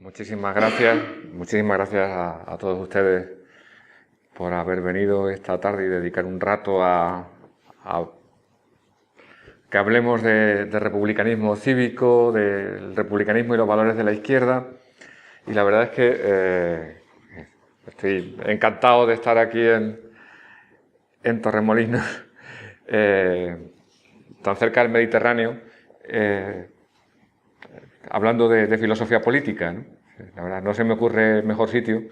Muchísimas gracias a todos ustedes por haber venido esta tarde y dedicar un rato a que hablemos de republicanismo cívico, del republicanismo y los valores de la izquierda. Y la verdad es que estoy encantado de estar aquí en Torremolinos, tan cerca del Mediterráneo, hablando de filosofía política, ¿no? La verdad, no se me ocurre mejor sitio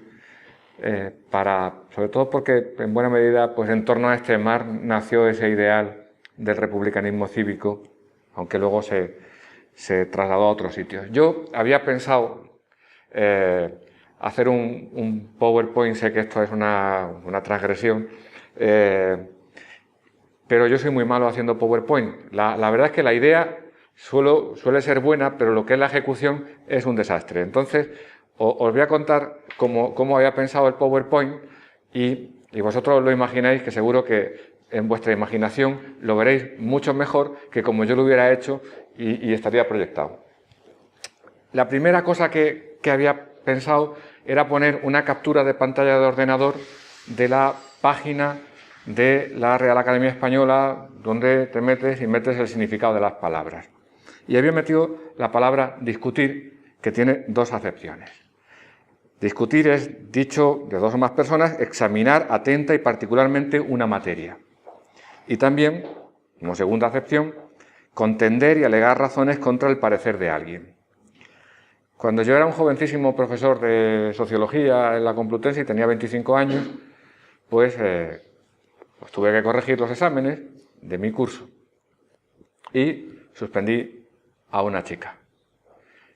sobre todo porque en buena medida, pues en torno a este mar nació ese ideal del republicanismo cívico, aunque luego se trasladó a otros sitios. Yo había pensado hacer un PowerPoint, sé que esto es una transgresión, pero yo soy muy malo haciendo PowerPoint. La verdad es que la idea suele ser buena, pero lo que es la ejecución es un desastre. Entonces, os voy a contar cómo había pensado el PowerPoint y vosotros lo imagináis, que seguro que en vuestra imaginación lo veréis mucho mejor que como yo lo hubiera hecho y estaría proyectado. La primera cosa que había pensado era poner una captura de pantalla de ordenador de la página de la Real Academia Española, donde te metes y metes el significado de las palabras. Y había metido la palabra discutir, que tiene dos acepciones. Discutir es, dicho de dos o más personas, examinar atenta y particularmente una materia. Y también, como segunda acepción, contender y alegar razones contra el parecer de alguien. Cuando yo era un jovencísimo profesor de Sociología en la Complutense y tenía 25 años, pues tuve que corregir los exámenes de mi curso y suspendí a una chica.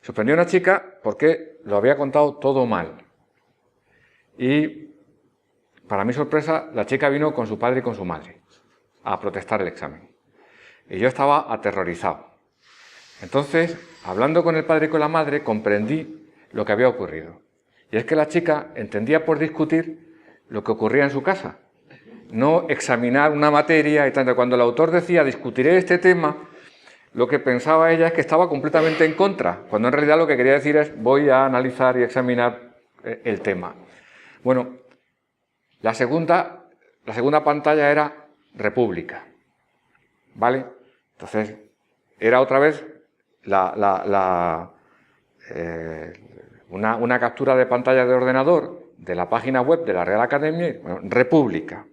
Suspendí a una chica porque lo había contado todo mal. Y, para mi sorpresa, la chica vino con su padre y con su madre a protestar el examen. Y yo estaba aterrorizado. Entonces, hablando con el padre y con la madre, comprendí lo que había ocurrido. Y es que la chica entendía por discutir lo que ocurría en su casa, no examinar una materia y tanto. Cuando el autor decía discutiré este tema, lo que pensaba ella es que estaba completamente en contra, cuando en realidad lo que quería decir es voy a analizar y examinar el tema. Bueno, la segunda pantalla era República, ¿vale? Entonces, era otra vez una captura de pantalla de ordenador de la página web de la Real Academia, bueno, República.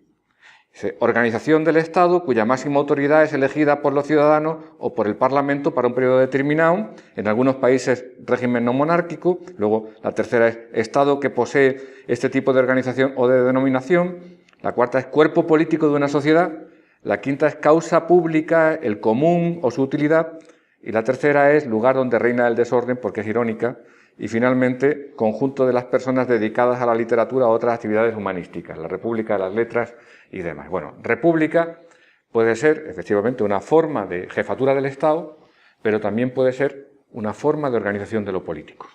Organización del Estado cuya máxima autoridad es elegida por los ciudadanos o por el Parlamento para un periodo determinado, en algunos países régimen no monárquico. Luego la tercera es Estado que posee este tipo de organización o de denominación. La cuarta es cuerpo político de una sociedad. La quinta es causa pública, el común o su utilidad. Y la tercera es lugar donde reina el desorden, porque es irónica. Y finalmente, conjunto de las personas dedicadas a la literatura o otras actividades humanísticas, la República de las Letras y demás. Bueno, república puede ser efectivamente una forma de jefatura del Estado, pero también puede ser una forma de organización de lo político,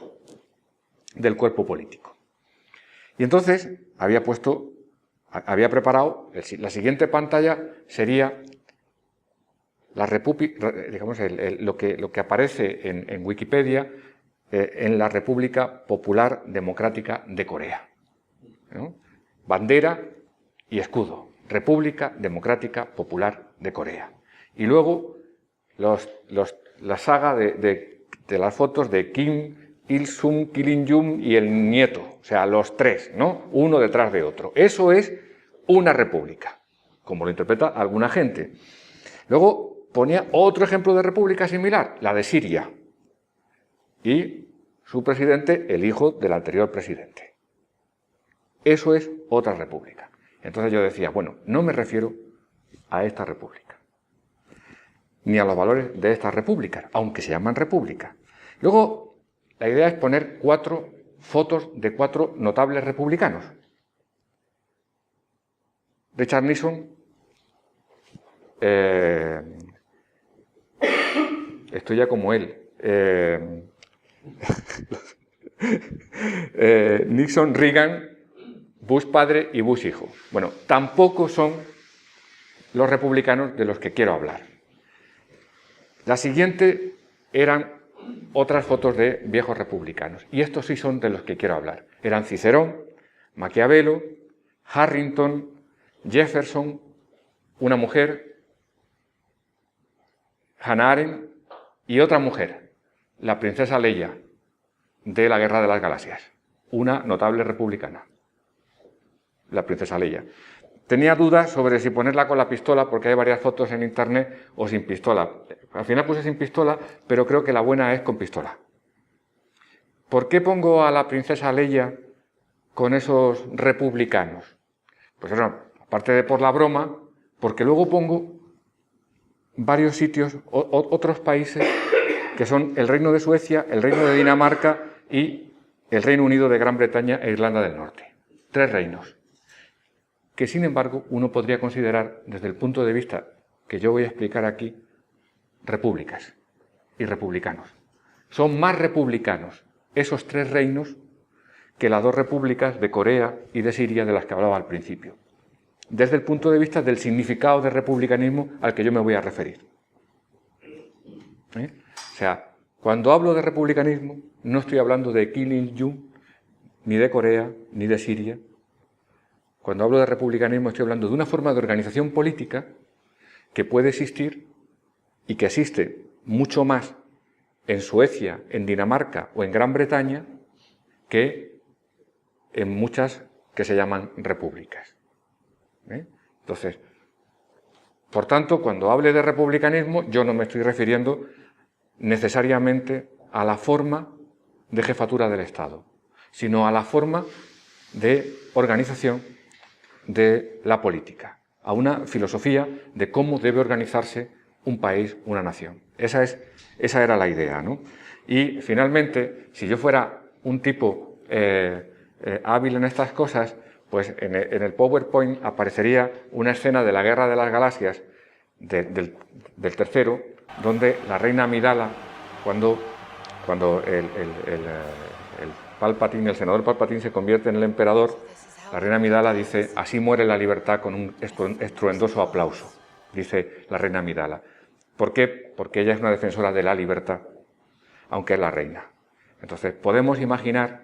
del cuerpo político. Y entonces había preparado, la siguiente pantalla sería la República, digamos, lo que aparece en Wikipedia en la República Popular Democrática de Corea, ¿no? Bandera y escudo, República Democrática Popular de Corea. Y luego la saga de las fotos de Kim Il-sung, Kim-il-jung y el nieto, o sea, los tres, ¿no? Uno detrás de otro. Eso es una república, como lo interpreta alguna gente. Luego ponía otro ejemplo de república similar, la de Siria. Y su presidente, el hijo del anterior presidente. Eso es otra república. Entonces yo decía, bueno, no me refiero a esta república, ni a los valores de estas repúblicas, aunque se llaman república. Luego, la idea es poner 4 fotos de 4 notables republicanos. Richard Nixon, estoy ya como él, Nixon, Reagan, Bush padre y Bush hijo. Bueno, tampoco son los republicanos de los que quiero hablar. La siguiente eran otras fotos de viejos republicanos. Y estos sí son de los que quiero hablar. Eran Cicerón, Maquiavelo, Harrington, Jefferson, una mujer, Hannah Arendt y otra mujer, la princesa Leia, de la Guerra de las Galaxias, una notable republicana, la princesa Leia. Tenía dudas sobre si ponerla con la pistola, porque hay varias fotos en internet, o sin pistola. Al final puse sin pistola, pero creo que la buena es con pistola. ¿Por qué pongo a la princesa Leia con esos republicanos? Pues bueno, aparte de por la broma, porque luego pongo varios sitios, otros países, que son el Reino de Suecia, el Reino de Dinamarca y el Reino Unido de Gran Bretaña e Irlanda del Norte. 3 reinos, que sin embargo uno podría considerar, desde el punto de vista que yo voy a explicar aquí, repúblicas y republicanos. Son más republicanos esos 3 reinos que las 2 repúblicas de Corea y de Siria de las que hablaba al principio, desde el punto de vista del significado de republicanismo al que yo me voy a referir. O sea, cuando hablo de republicanismo, no estoy hablando de Kim Il-jung, ni de Corea, ni de Siria. Cuando hablo de republicanismo estoy hablando de una forma de organización política que puede existir y que existe mucho más en Suecia, en Dinamarca o en Gran Bretaña que en muchas que se llaman repúblicas. Entonces, por tanto, cuando hable de republicanismo, yo no me estoy refiriendo necesariamente a la forma de jefatura del Estado, sino a la forma de organización de la política, a una filosofía de cómo debe organizarse un país, una nación. Esa era la idea, ¿no? Y finalmente, si yo fuera un tipo hábil en estas cosas, pues en el PowerPoint aparecería una escena de la Guerra de las Galaxias del tercero, donde la reina Amidala, cuando el Palpatine, el senador Palpatine se convierte en el emperador, la reina Amidala dice: así muere la libertad, con un estruendoso aplauso, dice la reina Amidala. ¿Por qué? Porque ella es una defensora de la libertad, aunque es la reina. Entonces podemos imaginar,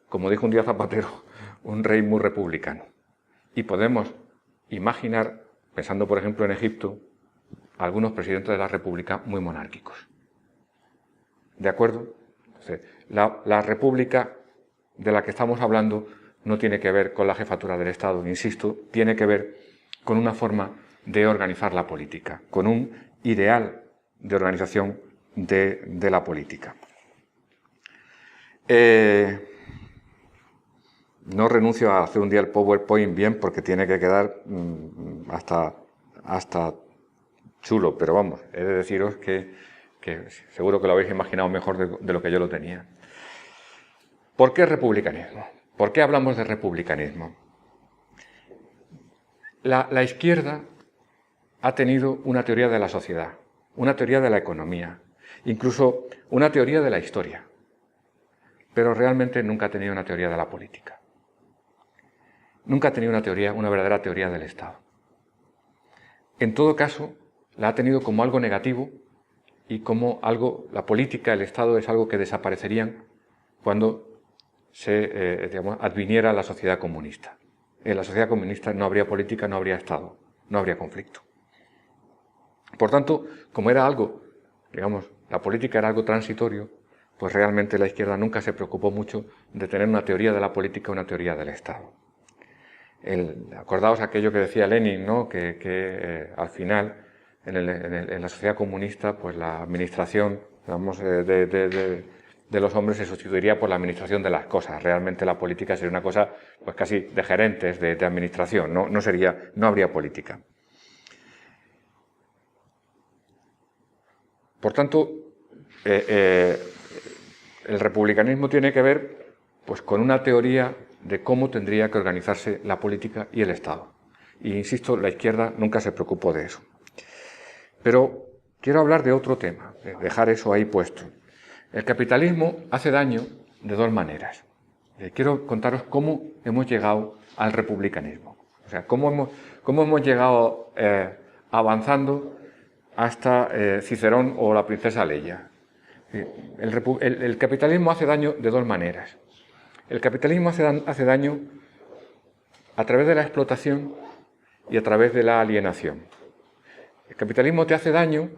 como dijo un día Zapatero, un rey muy republicano. Y podemos imaginar, pensando por ejemplo en Egipto, algunos presidentes de la República muy monárquicos. ¿De acuerdo? Entonces, la república de la que estamos hablando no tiene que ver con la jefatura del Estado, insisto, tiene que ver con una forma de organizar la política, con un ideal de organización de la política. No renuncio a hacer un día el PowerPoint bien, porque tiene que quedar hasta chulo, pero vamos, he de deciros que seguro que lo habéis imaginado mejor de lo que yo lo tenía. ¿Por qué republicanismo? ¿Por qué hablamos de republicanismo? La izquierda ha tenido una teoría de la sociedad, una teoría de la economía, incluso una teoría de la historia, pero realmente nunca ha tenido una teoría de la política. Nunca ha tenido una verdadera teoría del Estado. En todo caso, la ha tenido como algo negativo y como algo, la política, el Estado es algo que desaparecerían cuando se adviniera la sociedad comunista. En la sociedad comunista no habría política, no habría Estado, no habría conflicto. Por tanto, como era algo, la política era algo transitorio, pues realmente la izquierda nunca se preocupó mucho de tener una teoría de la política, una teoría del Estado. Acordaos aquello que decía Lenin, ¿no? que al final, en la sociedad comunista, pues la administración, de los hombres se sustituiría por la administración de las cosas. Realmente la política sería una cosa, pues casi de gerentes de administración, no habría política. Por tanto, el republicanismo tiene que ver, pues, con una teoría de cómo tendría que organizarse la política y el Estado. Y insisto, la izquierda nunca se preocupó de eso. Pero quiero hablar de otro tema, dejar eso ahí puesto. El capitalismo hace daño de 2 maneras. Quiero contaros cómo hemos llegado al republicanismo. O sea, cómo hemos llegado avanzando hasta Cicerón o la princesa Leia. El capitalismo hace daño de dos maneras. El capitalismo hace daño a través de la explotación y a través de la alienación. El capitalismo te hace daño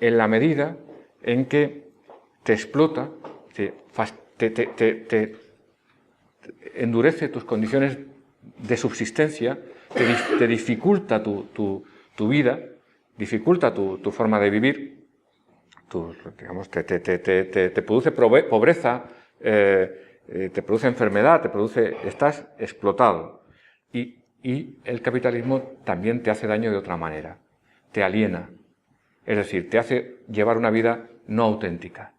en la medida en que te explota, te endurece tus condiciones de subsistencia, te dificulta tu vida, dificulta tu forma de vivir, digamos, te produce pobreza, te produce enfermedad, estás explotado. Y el capitalismo también te hace daño de otra manera, te aliena, es decir, te hace llevar una vida no auténtica.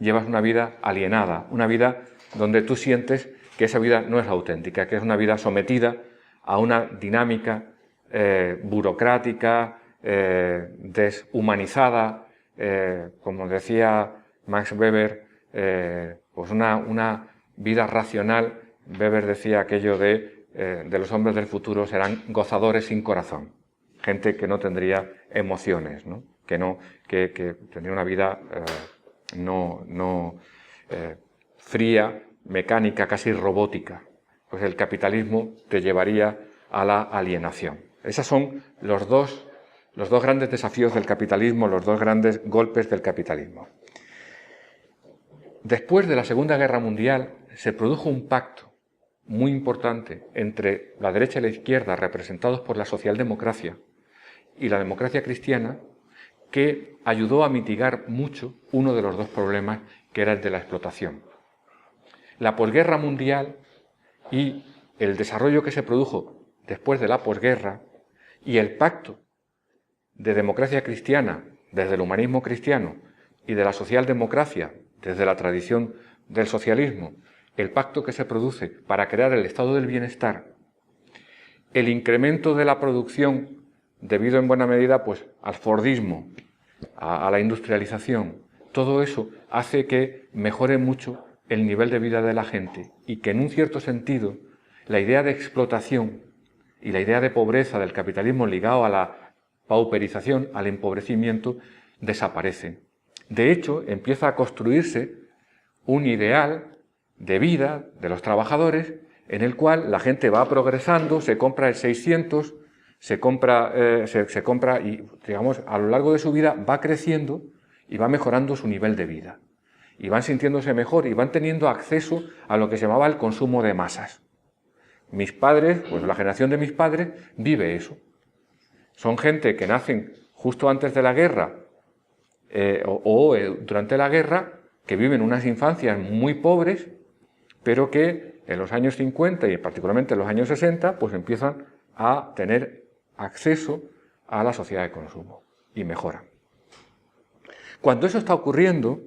Llevas una vida alienada, una vida donde tú sientes que esa vida no es auténtica, que es una vida sometida a una dinámica burocrática, deshumanizada, como decía Max Weber, pues una vida racional. Weber decía aquello de los hombres del futuro serán gozadores sin corazón, gente que no tendría emociones, ¿no? que tendría una vida fría, mecánica, casi robótica. Pues el capitalismo te llevaría a la alienación. Esos son los dos grandes desafíos del capitalismo, los dos grandes golpes del capitalismo. Después de la Segunda Guerra Mundial se produjo un pacto muy importante entre la derecha y la izquierda, representados por la socialdemocracia y la democracia cristiana, que ayudó a mitigar mucho uno de los dos problemas, que era el de la explotación. La posguerra mundial y el desarrollo que se produjo después de la posguerra y el pacto de democracia cristiana desde el humanismo cristiano y de la socialdemocracia desde la tradición del socialismo, el pacto que se produce para crear el estado del bienestar, el incremento de la producción debido en buena medida pues, al fordismo, a la industrialización, todo eso hace que mejore mucho el nivel de vida de la gente y que en un cierto sentido la idea de explotación y la idea de pobreza del capitalismo ligado a la pauperización, al empobrecimiento, desaparecen. De hecho, empieza a construirse un ideal de vida de los trabajadores en el cual la gente va progresando, se compra el 600, se compra y, digamos, a lo largo de su vida va creciendo y va mejorando su nivel de vida. Y van sintiéndose mejor y van teniendo acceso a lo que se llamaba el consumo de masas. Mis padres, pues la generación de mis padres, vive eso. Son gente que nacen justo antes de la guerra durante la guerra, que viven unas infancias muy pobres, pero que en los años 50 y particularmente en los años 60, pues empiezan a tener acceso a la sociedad de consumo y mejoran. Cuando eso está ocurriendo,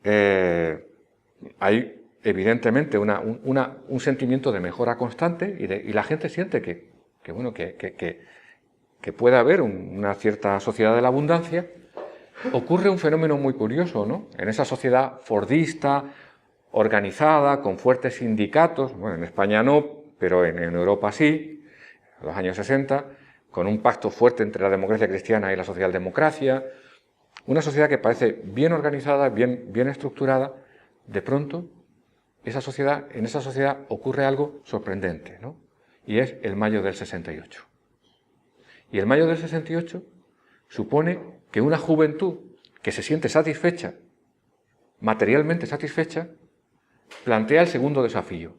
hay evidentemente un sentimiento de mejora constante y la gente siente que puede haber una cierta sociedad de la abundancia. Ocurre un fenómeno muy curioso, ¿no? En esa sociedad fordista, organizada, con fuertes sindicatos, bueno, en España no, pero en Europa sí, en los años 60, con un pacto fuerte entre la democracia cristiana y la socialdemocracia, una sociedad que parece bien organizada, bien estructurada. De pronto, en esa sociedad ocurre algo sorprendente, ¿no? Y es el mayo del 68. Y el mayo del 68 supone que una juventud que se siente satisfecha, materialmente satisfecha, plantea el segundo desafío,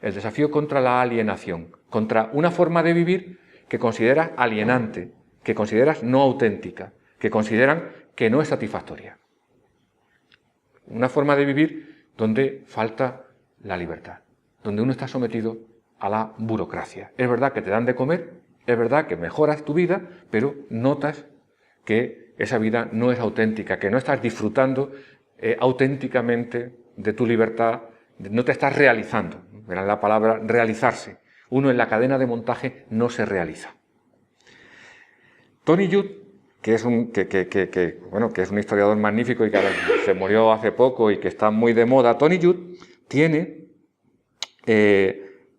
el desafío contra la alienación, contra una forma de vivir que consideras alienante, que consideras no auténtica, que consideran que no es satisfactoria. Una forma de vivir donde falta la libertad, donde uno está sometido a la burocracia. Es verdad que te dan de comer, es verdad que mejoras tu vida, pero notas que esa vida no es auténtica, que no estás disfrutando auténticamente de tu libertad, no te estás realizando. Verán la palabra realizarse. Uno en la cadena de montaje no se realiza. Tony Judt, que es un historiador magnífico y que se murió hace poco y que está muy de moda, Tony Judt tiene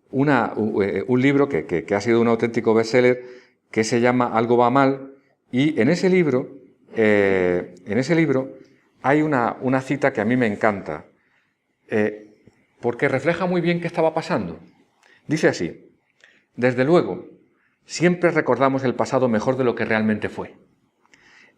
un libro que ha sido un auténtico bestseller que se llama Algo va mal, y en ese libro hay una cita que a mí me encanta, porque refleja muy bien qué estaba pasando. Dice así: desde luego, siempre recordamos el pasado mejor de lo que realmente fue.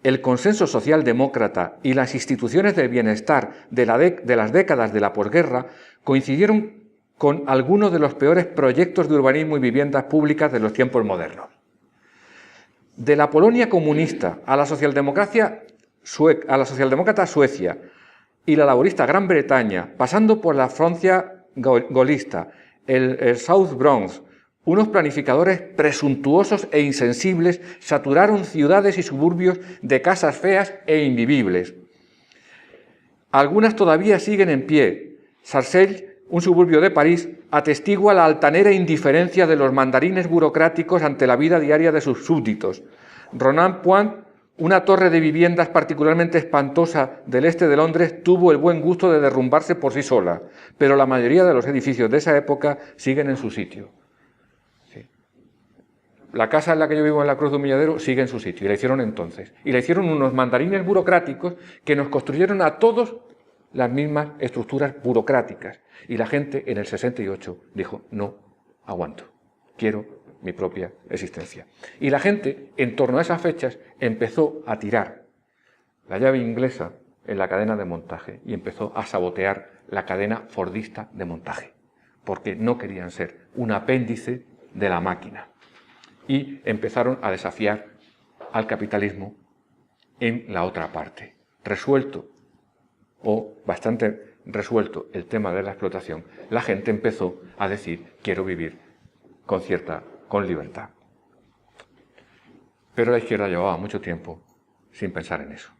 El consenso socialdemócrata y las instituciones de bienestar de las décadas de la posguerra coincidieron con algunos de los peores proyectos de urbanismo y viviendas públicas de los tiempos modernos. De la Polonia comunista a la socialdemócrata Suecia y la laborista Gran Bretaña, pasando por la Francia gaullista, el South Bronx, unos planificadores presuntuosos e insensibles saturaron ciudades y suburbios de casas feas e invivibles. Algunas todavía siguen en pie. Sarcelles, un suburbio de París, atestigua la altanera indiferencia de los mandarines burocráticos ante la vida diaria de sus súbditos. Ronan-Point, una torre de viviendas particularmente espantosa del este de Londres, tuvo el buen gusto de derrumbarse por sí sola, pero la mayoría de los edificios de esa época siguen en su sitio. Sí. La casa en la que yo vivo en la Cruz de Humilladero sigue en su sitio, y la hicieron entonces. Y la hicieron unos mandarines burocráticos que nos construyeron a todos las mismas estructuras burocráticas. Y la gente en el 68 dijo: no aguanto, quiero mi propia existencia. Y la gente, en torno a esas fechas, empezó a tirar la llave inglesa en la cadena de montaje y empezó a sabotear la cadena fordista de montaje, porque no querían ser un apéndice de la máquina. Y empezaron a desafiar al capitalismo en la otra parte. Resuelto, o bastante resuelto, el tema de la explotación, la gente empezó a decir: quiero vivir con libertad. Pero la izquierda llevaba mucho tiempo sin pensar en eso.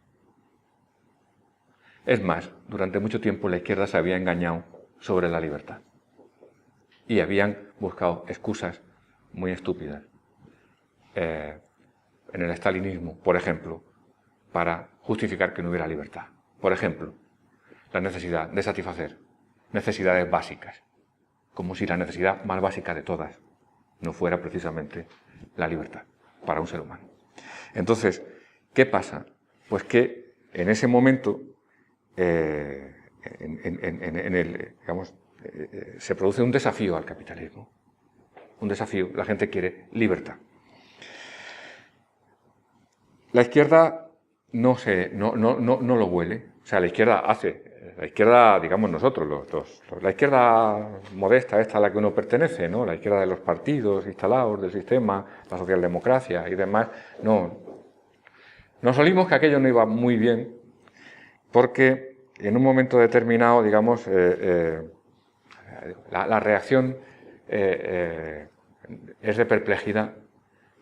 Es más, durante mucho tiempo la izquierda se había engañado sobre la libertad. Y habían buscado excusas muy estúpidas. En el estalinismo, por ejemplo, para justificar que no hubiera libertad. Por ejemplo, la necesidad de satisfacer necesidades básicas, como si la necesidad más básica de todas no fuera precisamente la libertad para un ser humano. Entonces, ¿qué pasa? Pues que en ese momento se produce un desafío al capitalismo. Un desafío, la gente quiere libertad. La izquierda no lo huele. O sea, la izquierda, digamos nosotros, la izquierda modesta, esta a la que uno pertenece, ¿no? La izquierda de los partidos instalados, del sistema, la socialdemocracia y demás, no. Nos oímos que aquello no iba muy bien, porque en un momento determinado, digamos, la reacción es de perplejidad.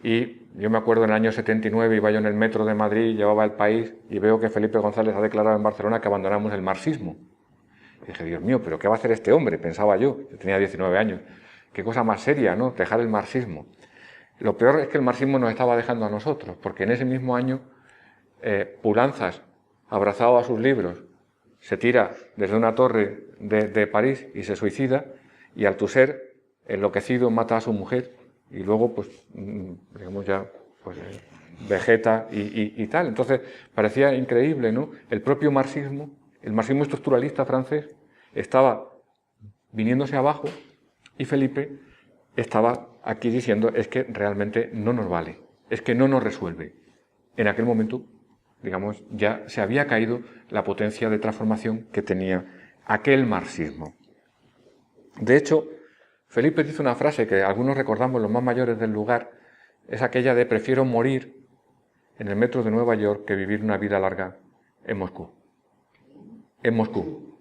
Y yo me acuerdo en el año 79, iba yo en el metro de Madrid, llevaba El País, y veo que Felipe González ha declarado en Barcelona que abandonamos el marxismo. Y dije: Dios mío, ¿pero qué va a hacer este hombre? Pensaba yo tenía 19 años. Qué cosa más seria, ¿no? Dejar el marxismo. Lo peor es que el marxismo nos estaba dejando a nosotros, porque en ese mismo año Pulanzas, abrazado a sus libros, se tira desde una torre de París y se suicida, y Althusser, enloquecido, mata a su mujer, y luego, pues, digamos ya, pues, vegeta y tal. Entonces, parecía increíble, ¿no? El propio marxismo, el marxismo estructuralista francés, estaba viniéndose abajo, y Felipe estaba aquí diciendo: es que realmente no nos vale, es que no nos resuelve. En aquel momento, digamos, ya se había caído la potencia de transformación que tenía aquel marxismo. De hecho, Felipe dice una frase que algunos recordamos, los más mayores del lugar, es aquella de: prefiero morir en el metro de Nueva York que vivir una vida larga en Moscú. En Moscú,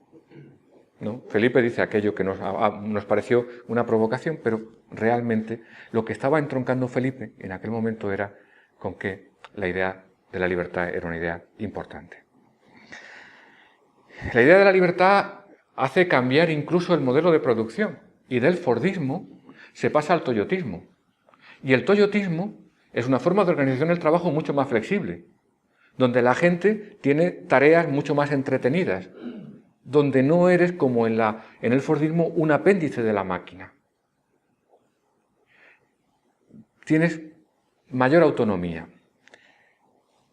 ¿no? Felipe dice aquello que nos pareció una provocación, pero realmente lo que estaba entroncando Felipe en aquel momento era con que la idea de la libertad era una idea importante. La idea de la libertad hace cambiar incluso el modelo de producción, y del fordismo se pasa al toyotismo. Y el toyotismo es una forma de organización del trabajo mucho más flexible, donde la gente tiene tareas mucho más entretenidas, donde no eres como en el fordismo un apéndice de la máquina. Tienes mayor autonomía.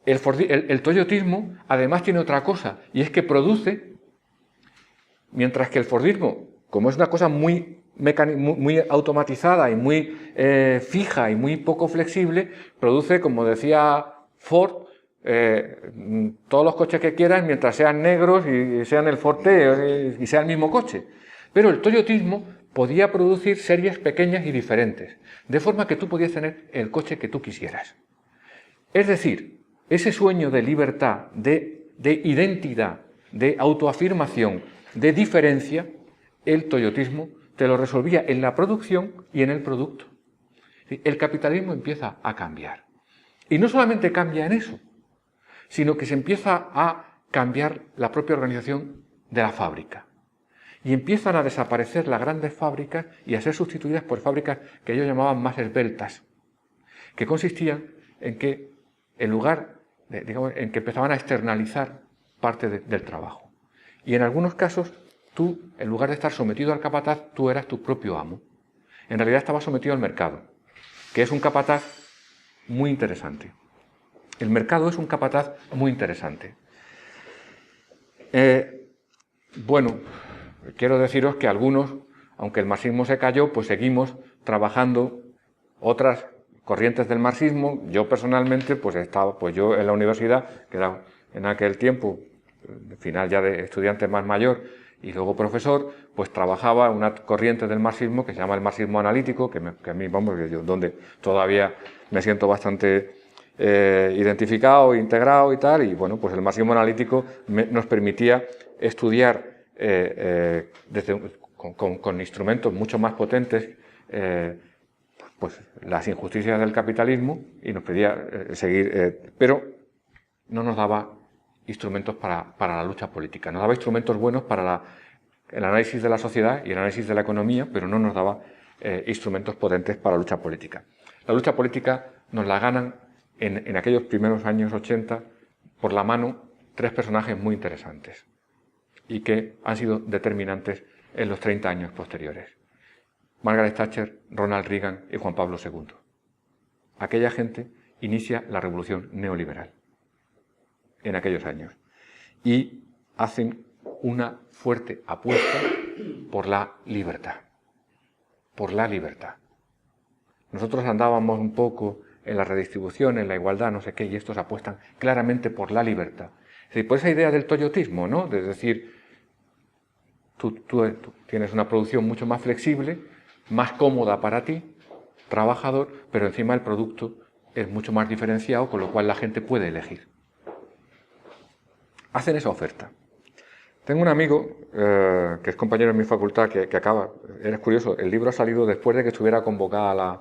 el toyotismo además tiene otra cosa, y es que produce, mientras que el fordismo, como es una cosa muy automatizada y muy fija y muy poco flexible, produce, como decía Ford, todos los coches que quieras mientras sean negros y sean el Forte y sea el mismo coche. Pero el toyotismo podía producir series pequeñas y diferentes, de forma que tú podías tener el coche que tú quisieras. Es decir, ese sueño de libertad, de identidad, de autoafirmación, de diferencia, el toyotismo te lo resolvía en la producción y en el producto. El capitalismo empieza a cambiar. Y no solamente cambia en eso, sino que se empieza a cambiar la propia organización de la fábrica. Y empiezan a desaparecer las grandes fábricas y a ser sustituidas por fábricas que ellos llamaban más esbeltas, que consistían en que, en lugar de, digamos, en que empezaban a externalizar parte del trabajo. Y en algunos casos, tú, en lugar de estar sometido al capataz, tú eras tu propio amo. En realidad estabas sometido al mercado, que es un capataz muy interesante. El mercado es un capataz muy interesante. Bueno, quiero deciros que algunos, aunque el marxismo se cayó, pues seguimos trabajando otras corrientes del marxismo. Yo personalmente, pues estaba, pues yo en la universidad, que era en aquel tiempo, final ya de estudiante más mayor y luego profesor, pues trabajaba una corriente del marxismo que se llama el marxismo analítico, que a mí, vamos, donde todavía me siento bastante identificado, integrado y tal, y bueno, pues el marxismo analítico nos permitía estudiar con instrumentos mucho más potentes pues las injusticias del capitalismo y nos pedía seguir, pero no nos daba instrumentos para la lucha política, nos daba instrumentos buenos para el análisis de la sociedad y el análisis de la economía, pero no nos daba instrumentos potentes para la lucha política. La lucha política nos la ganan en aquellos primeros años 80 por la mano tres personajes muy interesantes y que han sido determinantes en los 30 años posteriores. Margaret Thatcher, Ronald Reagan y Juan Pablo II. Aquella gente inicia la revolución neoliberal en aquellos años y hacen una fuerte apuesta por la libertad. Por la libertad. Nosotros andábamos un poco en la redistribución, en la igualdad, no sé qué, y estos apuestan claramente por la libertad. Es decir, por esa idea del toyotismo, ¿no? De decir, tú tienes una producción mucho más flexible, más cómoda para ti, trabajador, pero encima el producto es mucho más diferenciado, con lo cual la gente puede elegir. Hacen esa oferta. Tengo un amigo que es compañero en mi facultad que acaba, es curioso, el libro ha salido después de que estuviera convocada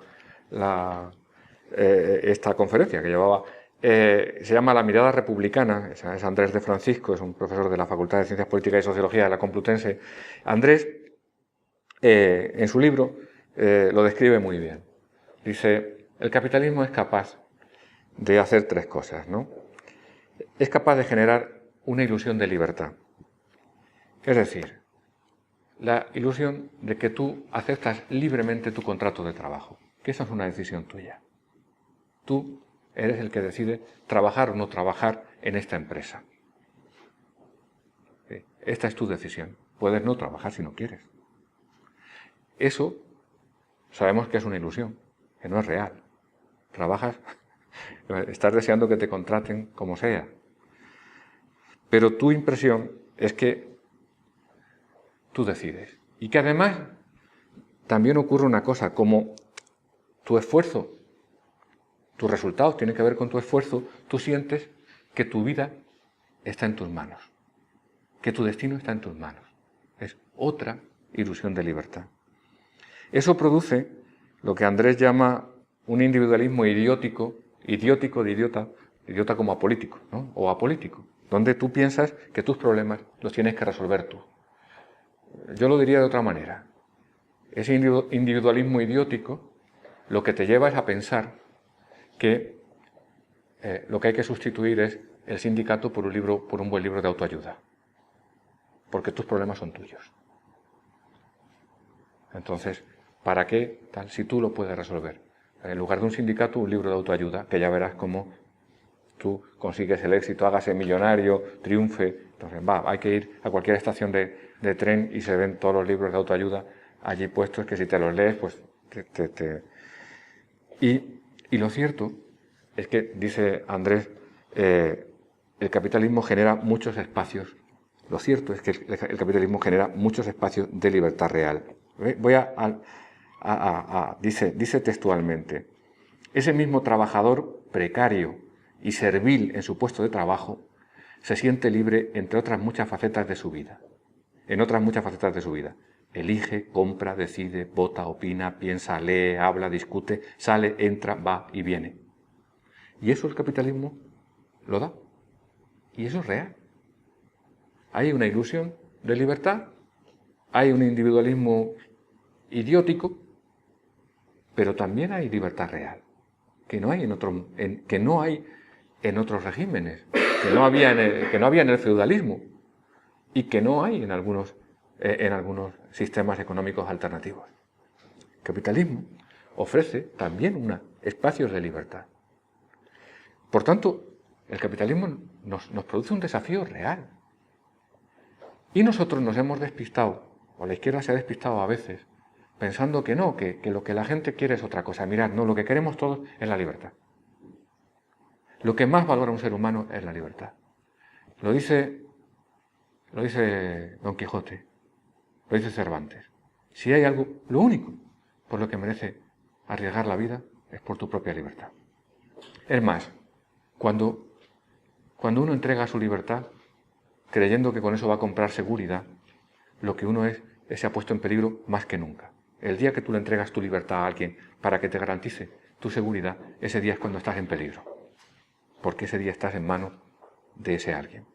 esta conferencia que llevaba, se llama La mirada republicana, es Andrés de Francisco, es un profesor de la Facultad de Ciencias Políticas y Sociología de la Complutense. Andrés, en su libro, lo describe muy bien. Dice, el capitalismo es capaz de hacer tres cosas, ¿no? Es capaz de generar una ilusión de libertad. Es decir, la ilusión de que tú aceptas libremente tu contrato de trabajo, que esa es una decisión tuya. Tú eres el que decide trabajar o no trabajar en esta empresa. Esta es tu decisión. Puedes no trabajar si no quieres. Eso sabemos que es una ilusión, que no es real. Trabajas, estás deseando que te contraten como sea. Pero tu impresión es que tú decides. Y que además también ocurre una cosa, como tu esfuerzo, tus resultados tienen que ver con tu esfuerzo, tú sientes que tu vida está en tus manos, que tu destino está en tus manos. Es otra ilusión de libertad. Eso produce lo que Andrés llama un individualismo idiótico de idiota como apolítico, ¿no? O apolítico, donde tú piensas que tus problemas los tienes que resolver tú. Yo lo diría de otra manera. Ese individualismo idiótico lo que te lleva es a pensar que lo que hay que sustituir es el sindicato por un buen libro de autoayuda, porque tus problemas son tuyos. Entonces, ¿para qué tal si tú lo puedes resolver? En lugar de un sindicato, un libro de autoayuda, que ya verás cómo tú consigues el éxito, hágase millonario, triunfe. Entonces, hay que ir a cualquier estación de tren y se ven todos los libros de autoayuda allí puestos, que si te los lees, pues Y lo cierto es que, dice Andrés, el capitalismo genera muchos espacios. Lo cierto es que el capitalismo genera muchos espacios de libertad real. Dice textualmente: ese mismo trabajador precario y servil en su puesto de trabajo se siente libre entre otras muchas facetas de su vida. En otras muchas facetas de su vida. Elige, compra, decide, vota, opina, piensa, lee, habla, discute, sale, entra, va y viene. Y eso el capitalismo lo da. Y eso es real. Hay una ilusión de libertad, hay un individualismo idiótico, pero también hay libertad real, que no hay en otros regímenes, que no había en el feudalismo y que no hay en algunos sistemas económicos alternativos. El capitalismo ofrece también espacios de libertad. Por tanto, el capitalismo nos produce un desafío real. Y nosotros nos hemos despistado, o la izquierda se ha despistado a veces, pensando que no, que lo que la gente quiere es otra cosa. Mirad, no, lo que queremos todos es la libertad. Lo que más valora un ser humano es la libertad. Lo dice Don Quijote, lo dice Cervantes. Si hay algo, lo único por lo que merece arriesgar la vida es por tu propia libertad. Es más, cuando uno entrega su libertad, creyendo que con eso va a comprar seguridad, lo que uno se ha puesto en peligro más que nunca. El día que tú le entregas tu libertad a alguien para que te garantice tu seguridad, ese día es cuando estás en peligro. Porque ese día estás en manos de ese alguien.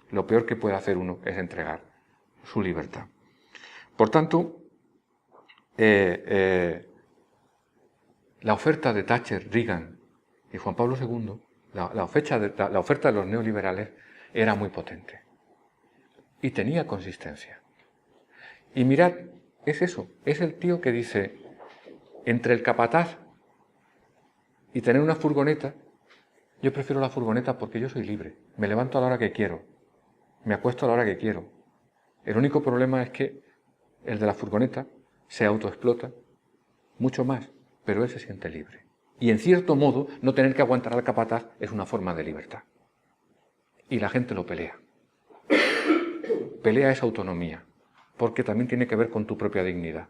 Lo peor que puede hacer uno es entregar su libertad. Por tanto, la oferta de Thatcher, Reagan y Juan Pablo II, la oferta de los neoliberales era muy potente y tenía consistencia. Y mirad, es eso, es el tío que dice, entre el capataz y tener una furgoneta, yo prefiero la furgoneta porque yo soy libre, me levanto a la hora que quiero, me acuesto a la hora que quiero. El único problema es que el de la furgoneta se autoexplota mucho más, pero él se siente libre. Y en cierto modo, no tener que aguantar al capataz es una forma de libertad. Y la gente lo pelea. Pelea esa autonomía, porque también tiene que ver con tu propia dignidad.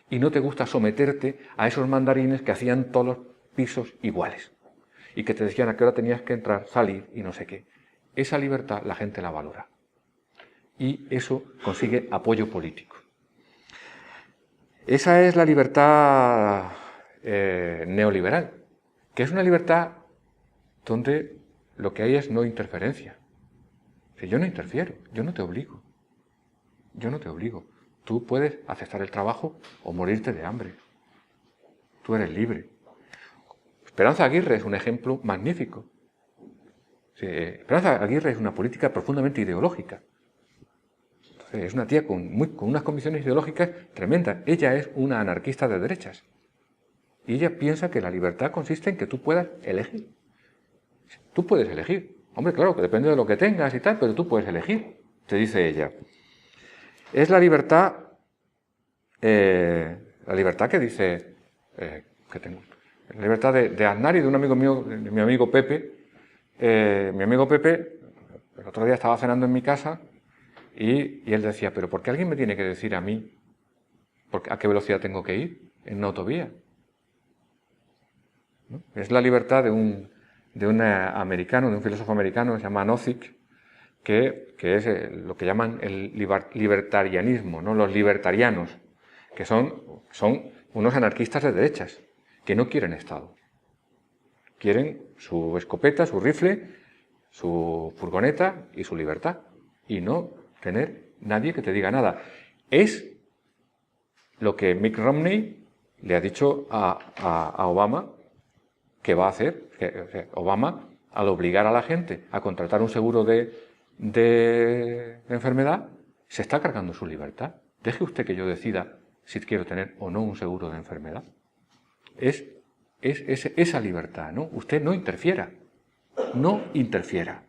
Y no te gusta someterte a esos mandarines que hacían todos los pisos iguales y que te decían a qué hora tenías que entrar, salir y no sé qué. Esa libertad la gente la valora. Y eso consigue apoyo político. Esa es la libertad neoliberal, que es una libertad donde lo que hay es no interferencia. Si yo no interfiero, yo no te obligo. Yo no te obligo. Tú puedes aceptar el trabajo o morirte de hambre. Tú eres libre. Esperanza Aguirre es un ejemplo magnífico. Sí, Esperanza Aguirre es una política profundamente ideológica. Entonces, es una tía con unas convicciones ideológicas tremendas. Ella es una anarquista de derechas. Y ella piensa que la libertad consiste en que tú puedas elegir. Tú puedes elegir. Hombre, claro, que depende de lo que tengas y tal, pero tú puedes elegir, te dice ella. Es la libertad que dice que tengo. La libertad de Aznar y de un amigo mío, de mi amigo Pepe. Mi amigo Pepe, el otro día estaba cenando en mi casa y él decía, pero ¿por qué alguien me tiene que decir a mí a qué velocidad tengo que ir en una autovía? ¿No? Es la libertad de un americano, de un filósofo americano que se llama Nozick, que es lo que llaman el libertarianismo, ¿no? Los libertarianos, que son unos anarquistas de derechas, que no quieren Estado. Quieren su escopeta, su rifle, su furgoneta y su libertad, y no tener nadie que te diga nada. Es lo que Mitt Romney le ha dicho a Obama que va a hacer. Obama, al obligar a la gente a contratar un seguro de enfermedad, se está cargando su libertad. Deje usted que yo decida si quiero tener o no un seguro de enfermedad. Es esa libertad, ¿no? Usted no interfiera. no interfiera.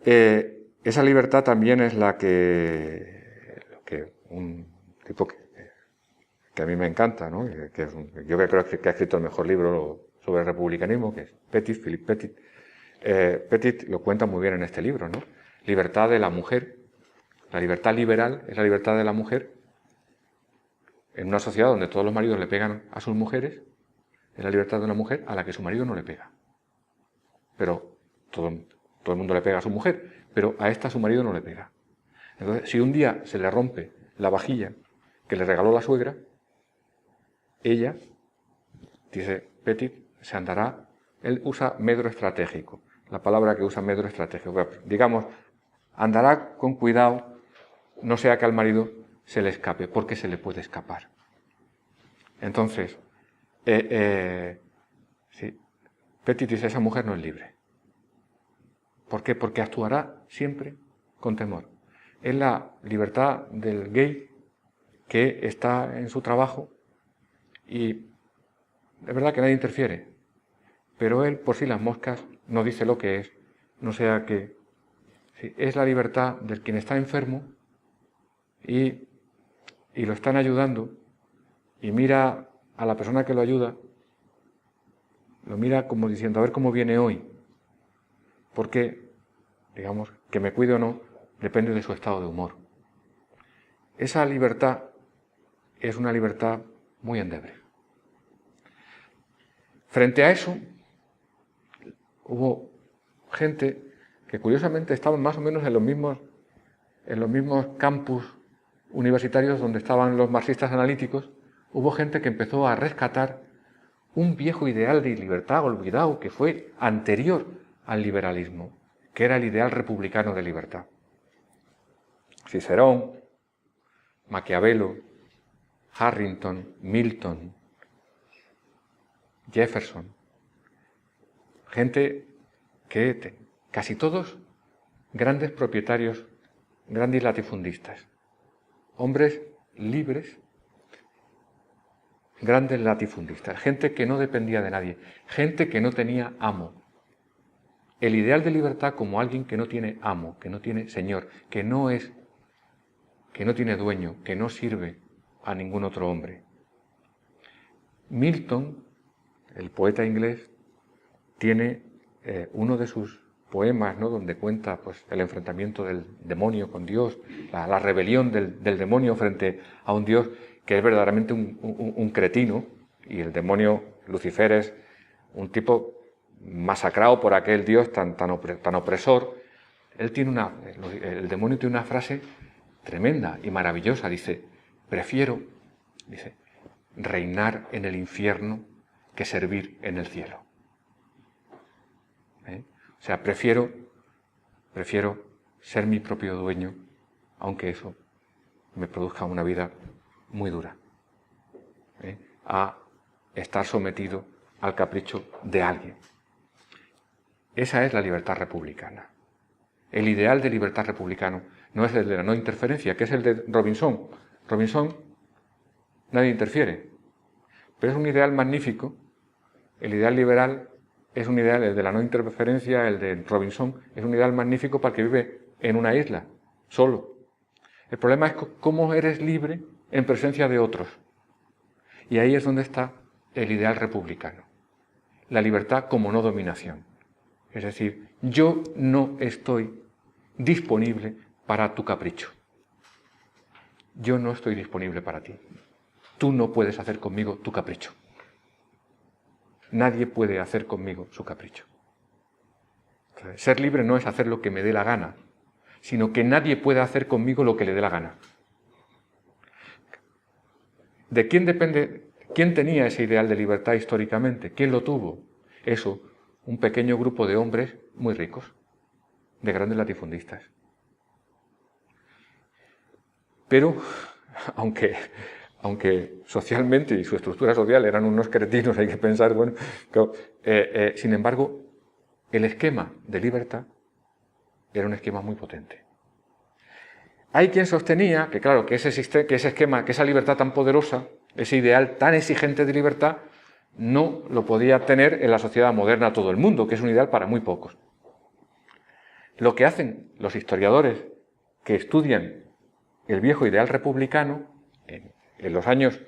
Esa libertad también es la que un tipo que a mí me encanta, ¿no? Yo creo que ha escrito el mejor libro sobre el republicanismo, que es Pettit, Philip Pettit. Pettit lo cuenta muy bien en este libro, ¿no? Libertad de la mujer. La libertad liberal es la libertad de la mujer en una sociedad donde todos los maridos le pegan a sus mujeres. Es la libertad de una mujer a la que su marido no le pega. Pero todo el mundo le pega a su mujer, pero a esta su marido no le pega. Entonces, si un día se le rompe la vajilla que le regaló la suegra, ella, dice Pettit, se andará. Él usa medro estratégico, la palabra que usa medro estratégico. Digamos, andará con cuidado, no sea que al marido se le escape, porque se le puede escapar. Entonces, sí, Pettit dice, esa mujer no es libre. ¿Por qué? Porque actuará siempre con temor. Es la libertad del gay que está en su trabajo y es verdad que nadie interfiere, pero él, por si las moscas, no dice lo que es, no sea que... Sí, es la libertad del quien está enfermo y lo están ayudando y mira a la persona que lo ayuda, lo mira como diciendo, a ver cómo viene hoy, porque, digamos, que me cuide o no, depende de su estado de humor. Esa libertad es una libertad muy endeble. Frente a eso, hubo gente que curiosamente estaban más o menos en los mismos campus universitarios donde estaban los marxistas analíticos. Hubo gente que empezó a rescatar un viejo ideal de libertad olvidado que fue anterior al liberalismo, que era el ideal republicano de libertad. Cicerón, Maquiavelo, Harrington, Milton, Jefferson, gente que casi todos grandes propietarios, grandes latifundistas, hombres libres, grandes latifundistas, gente que no dependía de nadie, gente que no tenía amo. El ideal de libertad como alguien que no tiene amo, que no tiene señor, que no tiene dueño, que no sirve a ningún otro hombre. Milton, el poeta inglés, tiene uno de sus poemas, ¿no?, donde cuenta pues, el enfrentamiento del demonio con Dios, la rebelión del demonio frente a un Dios que es verdaderamente un cretino, y el demonio, Lucifer, es un tipo masacrado por aquel Dios tan opresor. El demonio tiene una frase tremenda y maravillosa, dice, prefiero, reinar en el infierno que servir en el cielo. O sea, prefiero ser mi propio dueño, aunque eso me produzca una vida muy dura, a estar sometido al capricho de alguien. Esa es la libertad republicana. El ideal de libertad republicano no es el de la no interferencia, que es el de Robinson. Robinson, nadie interfiere, pero es un ideal magnífico. El ideal liberal es un ideal, el de la no interferencia, el de Robinson, es un ideal magnífico para el que vive en una isla, solo. El problema es cómo eres libre en presencia de otros. Y ahí es donde está el ideal republicano. La libertad como no dominación. Es decir, yo no estoy disponible para tu capricho. Yo no estoy disponible para ti. Tú no puedes hacer conmigo tu capricho. Nadie puede hacer conmigo su capricho. Ser libre no es hacer lo que me dé la gana, sino que nadie puede hacer conmigo lo que le dé la gana. ¿De quién depende? ¿Quién tenía ese ideal de libertad históricamente? ¿Quién lo tuvo? Eso, un pequeño grupo de hombres muy ricos, de grandes latifundistas. Pero, aunque socialmente y su estructura social eran unos cretinos, hay que pensar, bueno, sin embargo, el esquema de libertad era un esquema muy potente. Hay quien sostenía que, claro, que ese esquema, que esa libertad tan poderosa, ese ideal tan exigente de libertad, no lo podía tener en la sociedad moderna todo el mundo, que es un ideal para muy pocos. Lo que hacen los historiadores que estudian el viejo ideal republicano en los años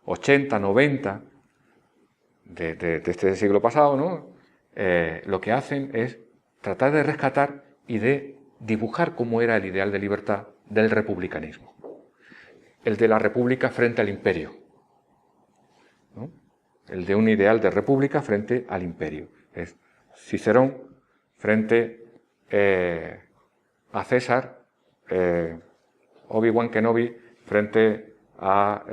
80, 90 de este siglo pasado, ¿no? Lo que hacen es tratar de rescatar y de dibujar cómo era el ideal de libertad del republicanismo. El de la república frente al imperio, ¿no? El de un ideal de república frente al imperio. Es Cicerón frente a César, Obi-Wan Kenobi frente a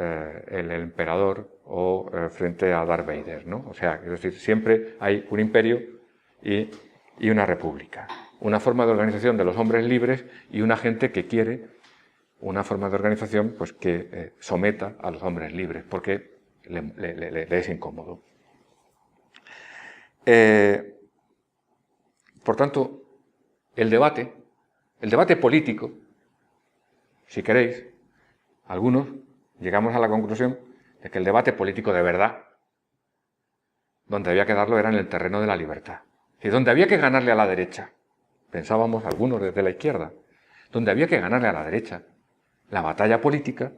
el emperador o frente a Darth Vader, ¿no? O sea, es decir, siempre hay un imperio y una república. Una forma de organización de los hombres libres y una gente que quiere una forma de organización pues, que someta a los hombres libres, porque le es incómodo. Por tanto, el debate político, si queréis, algunos llegamos a la conclusión de que el debate político de verdad, donde había que darlo era en el terreno de la libertad. Y donde había que ganarle a la derecha, pensábamos algunos desde la izquierda, donde había que ganarle a la derecha, la batalla política,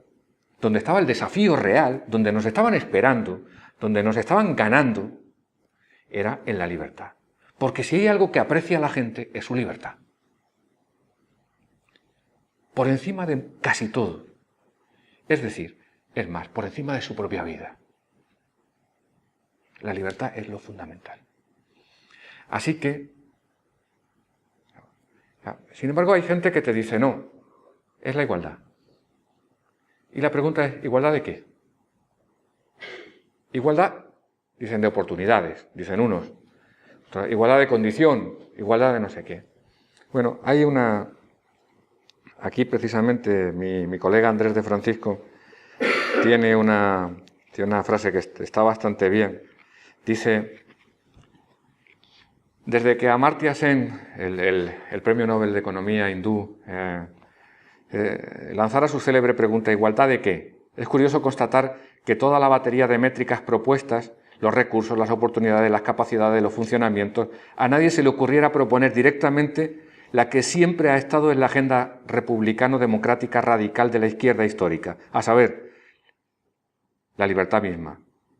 donde estaba el desafío real, donde nos estaban esperando, donde nos estaban ganando, era en la libertad. Porque si hay algo que aprecia a la gente es su libertad. Por encima de casi todo. Es decir, es más, por encima de su propia vida. La libertad es lo fundamental. Así que, sin embargo, hay gente que te dice, no, es la igualdad. Y la pregunta es, ¿igualdad de qué? Igualdad, dicen, de oportunidades, dicen unos. Igualdad de condición, igualdad de no sé qué. Bueno, hay una... Aquí precisamente mi colega Andrés de Francisco tiene una frase que está bastante bien. Dice, desde que Amartya Sen, el premio Nobel de Economía hindú, lanzara su célebre pregunta, ¿igualdad de qué? Es curioso constatar que toda la batería de métricas propuestas, los recursos, las oportunidades, las capacidades, los funcionamientos, a nadie se le ocurriera proponer directamente la que siempre ha estado en la agenda republicano-democrática radical de la izquierda histórica, a saber, la libertad misma,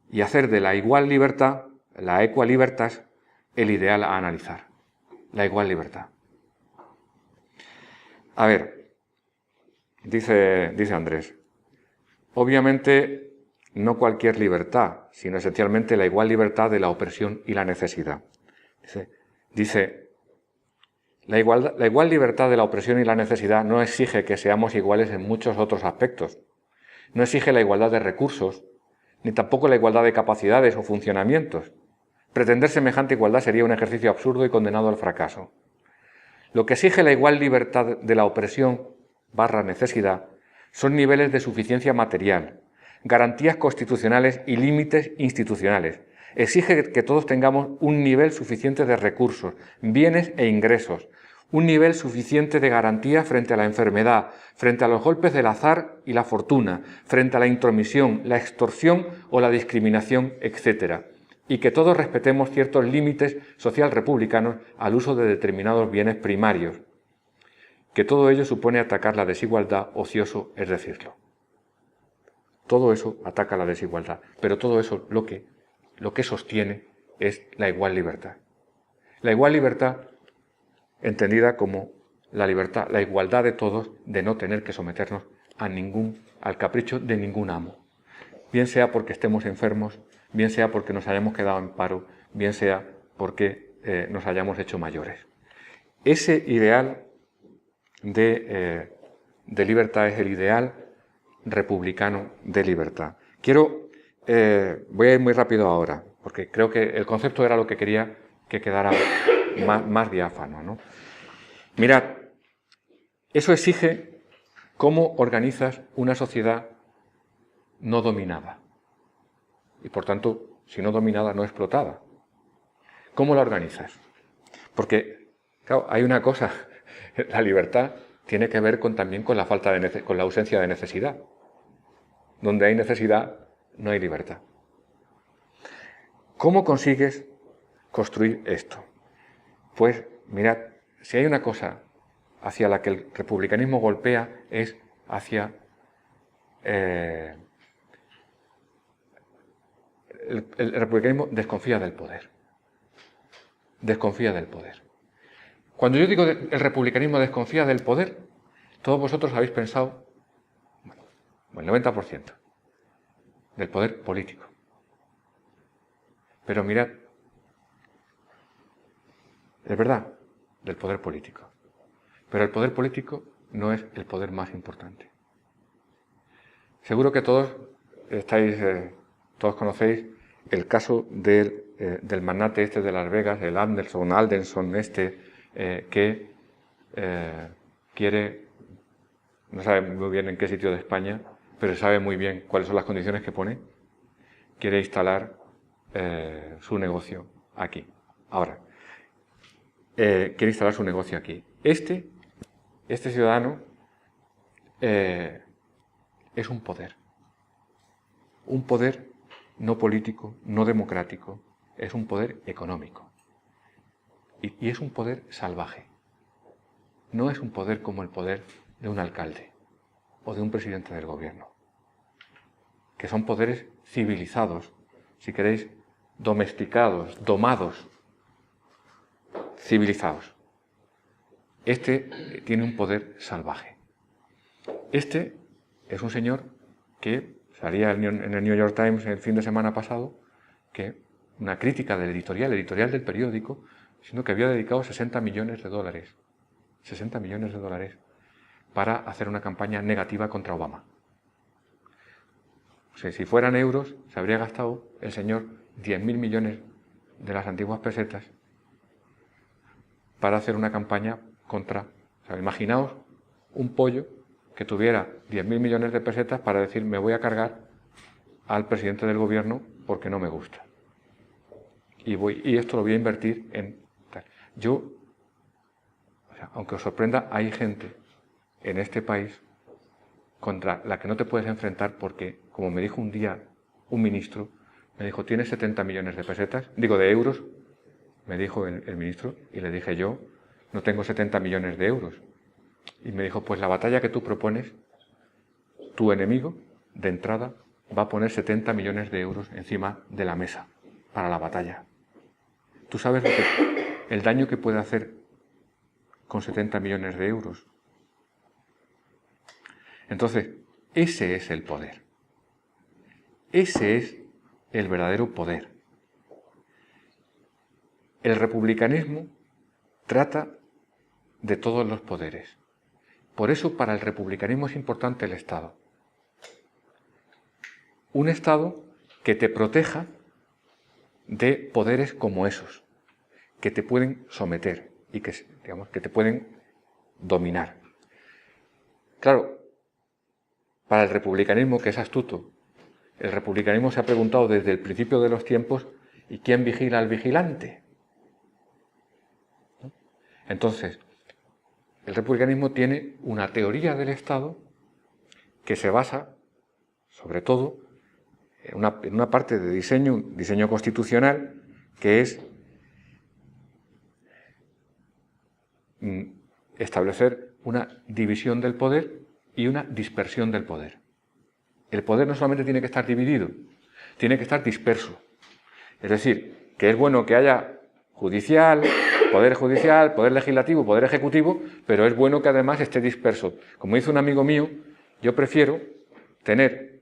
y hacer de la igual libertad, la equal libertas, el ideal a analizar, la igual libertad. A ver, dice Andrés, obviamente no cualquier libertad, sino esencialmente la igual libertad de la opresión y la necesidad. Dice la igual libertad de la opresión y la necesidad no exige que seamos iguales en muchos otros aspectos. No exige la igualdad de recursos, ni tampoco la igualdad de capacidades o funcionamientos. Pretender semejante igualdad sería un ejercicio absurdo y condenado al fracaso. Lo que exige la igual libertad de la opresión / necesidad son niveles de suficiencia material, garantías constitucionales y límites institucionales. Exige que todos tengamos un nivel suficiente de recursos, bienes e ingresos, un nivel suficiente de garantía frente a la enfermedad, frente a los golpes del azar y la fortuna, frente a la intromisión, la extorsión o la discriminación, etc. Y que todos respetemos ciertos límites social republicanos al uso de determinados bienes primarios. Que todo ello supone atacar la desigualdad, ocioso es decirlo. Todo eso ataca la desigualdad, pero todo eso lo que sostiene es la igual libertad. La igual libertad entendida como la libertad, la igualdad de todos de no tener que someternos al capricho de ningún amo. Bien sea porque estemos enfermos, bien sea porque nos hayamos quedado en paro, bien sea porque nos hayamos hecho mayores. Ese ideal de libertad es el ideal republicano de libertad. Voy a ir muy rápido ahora, porque creo que el concepto era lo que quería que quedara más diáfano, ¿no? Mirad, eso exige cómo organizas una sociedad no dominada. Y por tanto, si no dominada, no explotada. ¿Cómo la organizas? Porque, claro, hay una cosa, la libertad tiene que ver también con la con la ausencia de necesidad. Donde hay necesidad, no hay libertad. ¿Cómo consigues construir esto? Pues mirad, si hay una cosa hacia la que el republicanismo golpea es hacia el republicanismo desconfía del poder. Desconfía del poder. Cuando yo digo el republicanismo desconfía del poder, todos vosotros habéis pensado, bueno, el 90%, del poder político. Pero mirad, es verdad, del poder político. Pero el poder político no es el poder más importante. Seguro que todos conocéis el caso del magnate este de Las Vegas, el Aldenson que quiere, no sabe muy bien en qué sitio de España, pero sabe muy bien cuáles son las condiciones que pone, quiere instalar su negocio aquí. Ahora, quiere instalar su negocio aquí. Este ciudadano es un poder no político, no democrático, es un poder económico. Y es un poder salvaje. No es un poder como el poder de un alcalde o de un presidente del gobierno, que son poderes civilizados, si queréis, domesticados, domados, civilizados. Este tiene un poder salvaje. Este es un señor que salía en el New York Times el fin de semana pasado, que una crítica del editorial del periódico, diciendo que había dedicado 60 millones de dólares para hacer una campaña negativa contra Obama. O sea, si fueran euros, se habría gastado el señor 10.000 millones de las antiguas pesetas para hacer una campaña contra... O sea, imaginaos un pollo que tuviera 10.000 millones de pesetas para decir me voy a cargar al presidente del gobierno porque no me gusta. Y esto lo voy a invertir en... Yo, o sea, aunque os sorprenda, hay gente en este país contra la que no te puedes enfrentar porque, como me dijo un día un ministro, me dijo, ¿tienes 70 millones de pesetas? Digo, de euros, me dijo el ministro, y le dije yo, no tengo 70 millones de euros. Y me dijo, pues la batalla que tú propones, tu enemigo, de entrada, va a poner 70 millones de euros encima de la mesa para la batalla. ¿Tú sabes el daño que puede hacer con 70 millones de euros? Entonces, ese es el poder. Ese es el verdadero poder. El republicanismo trata de todos los poderes. Por eso, para el republicanismo es importante el Estado. Un Estado que te proteja de poderes como esos, que te pueden someter y que te pueden dominar. Claro, para el republicanismo, que es astuto, el republicanismo se ha preguntado desde el principio de los tiempos, ¿y quién vigila al vigilante? Entonces, el republicanismo tiene una teoría del Estado que se basa, sobre todo, en una parte de diseño constitucional, que es establecer una división del poder y una dispersión del poder. El poder no solamente tiene que estar dividido, tiene que estar disperso. Es decir, que es bueno que haya poder legislativo, poder ejecutivo, pero es bueno que además esté disperso. Como dice un amigo mío, yo prefiero tener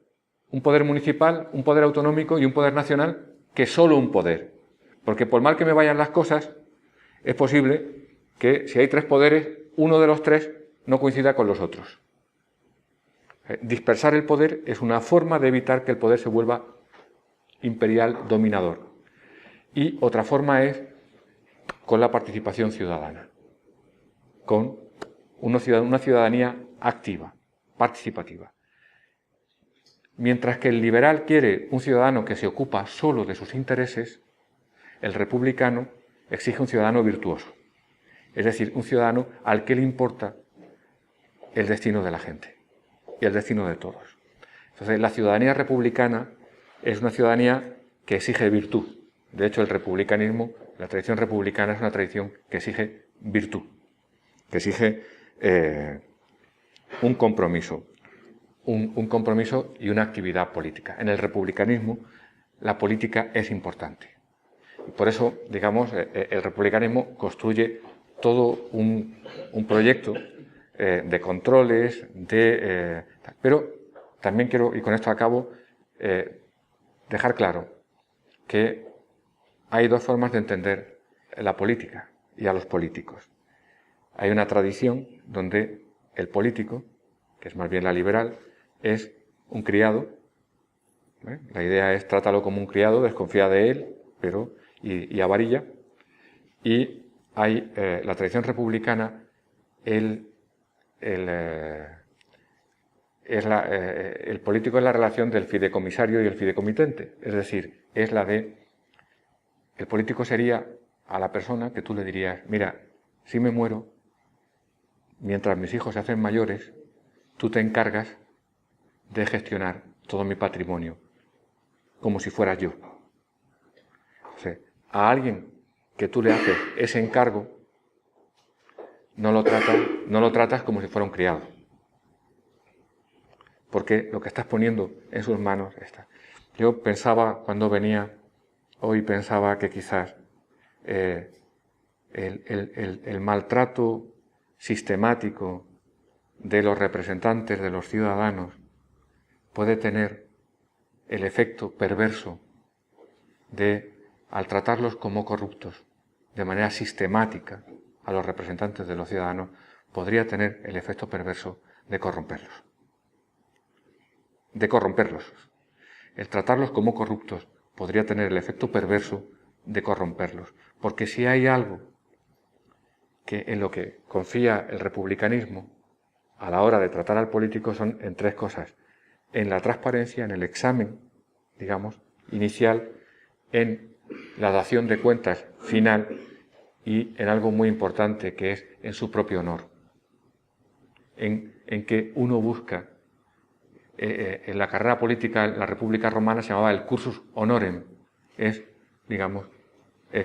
un poder municipal, un poder autonómico y un poder nacional que solo un poder. Porque por mal que me vayan las cosas, es posible que si hay 3 poderes, uno de los 3 no coincida con los otros. Dispersar el poder es una forma de evitar que el poder se vuelva imperial dominador. Y otra forma es con la participación ciudadana, con una ciudadanía activa, participativa. Mientras que el liberal quiere un ciudadano que se ocupa solo de sus intereses, el republicano exige un ciudadano virtuoso, es decir, un ciudadano al que le importa el destino de la gente y el destino de todos. Entonces, la ciudadanía republicana es una ciudadanía que exige virtud, De hecho, el republicanismo, la tradición republicana es una tradición que exige virtud, que exige un compromiso y una actividad política. En el republicanismo, la política es importante. Por eso, digamos, el republicanismo construye todo un proyecto de controles, pero también quiero, y con esto acabo, dejar claro que hay dos formas de entender la política y a los políticos. Hay una tradición donde el político, que es más bien la liberal, es un criado. La idea es trátalo como un criado, desconfía de él, y avarilla. Y hay la tradición republicana, el político es la relación del fideicomisario y el fideicomitente, es decir, es la de el político sería a la persona que tú le dirías, mira, si me muero, mientras mis hijos se hacen mayores, tú te encargas de gestionar todo mi patrimonio, como si fueras yo. O sea, a alguien que tú le haces ese encargo, no lo tratas como si fuera un criado. Porque lo que estás poniendo en sus manos está. Yo pensaba, cuando venía hoy, pensaba que quizás el maltrato sistemático de los representantes de los ciudadanos puede tener el efecto perverso de, al tratarlos como corruptos de manera sistemática a los representantes de los ciudadanos, podría tener el efecto perverso de corromperlos. El tratarlos como corruptos podría tener el efecto perverso de corromperlos. Porque si hay algo en lo que confía el republicanismo a la hora de tratar al político son en tres cosas. En la transparencia, en el examen, digamos, inicial, en la dación de cuentas final y en algo muy importante que es en su propio honor. En que uno busca, en la carrera política, en la República Romana se llamaba el cursus honorem, es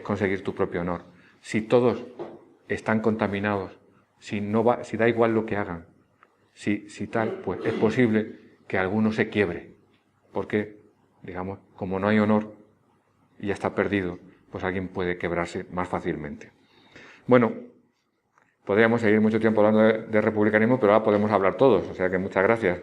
conseguir tu propio honor. Si todos están contaminados, si da igual lo que hagan, si tal, pues es posible que alguno se quiebre, porque, como no hay honor y ya está perdido, pues alguien puede quebrarse más fácilmente. Bueno, podríamos seguir mucho tiempo hablando de republicanismo, pero ahora podemos hablar todos, o sea que muchas gracias.